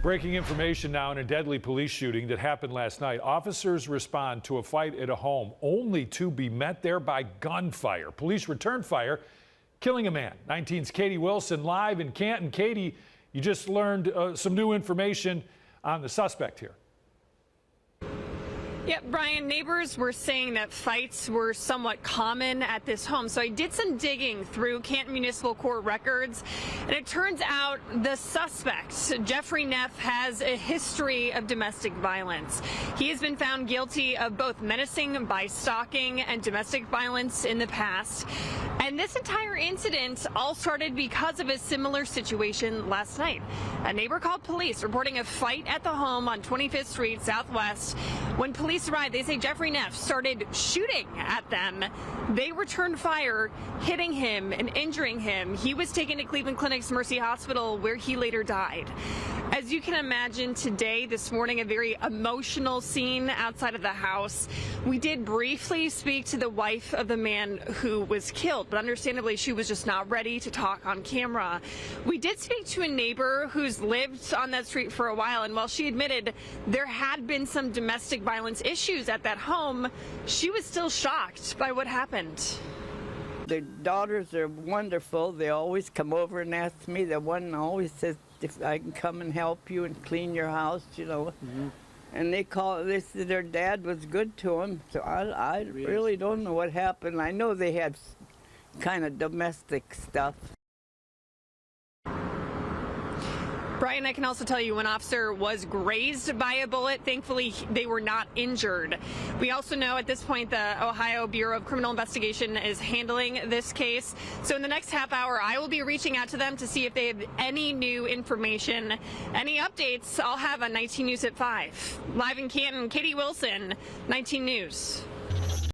Breaking information now in a deadly police shooting that happened last night. Officers respond to a fight at a home only to be met there by gunfire. Police return fire, killing a man. 19's Katie Wilson live in Canton. Katie, you just learned some new information on the suspect here. Yeah, Brian, neighbors were saying that fights were somewhat common at this home. So I did some digging through Canton Municipal Court records, and it turns out the suspect, Jeffrey Neff, has a history of domestic violence. He has been found guilty of both menacing by stalking and domestic violence in the past. And this entire incident all started because of a similar situation last night. A neighbor called police reporting a fight at the home on 25th Street Southwest. When police arrived, they say Jeffrey Neff started shooting at them. They returned fire, hitting him and injuring him. He was taken to Cleveland Clinic's Mercy Hospital, where he later died. As you can imagine, today, this morning, a very emotional scene outside of the house. We did briefly speak to the wife of the man who was killed, but understandably, she was just not ready to talk on camera. We did speak to a neighbor who's lived on that street for a while, and while she admitted there had been some domestic violence issues at that home, she was still shocked by what happened. Their daughters are wonderful. They always come over and ask me. The one always says if I can come and help you and clean your house, you know. And they said their dad was good to them. So I really don't know what happened. I know they had kind of domestic stuff. Brian, I can also tell you one officer was grazed by a bullet. Thankfully, they were not injured. We also know at this point the Ohio Bureau of Criminal Investigation is handling this case. So in the next half hour, I will be reaching out to them to see if they have any new information. Any updates I'll have on 19 News at 5. Live in Canton, Katie Wilson, 19 News.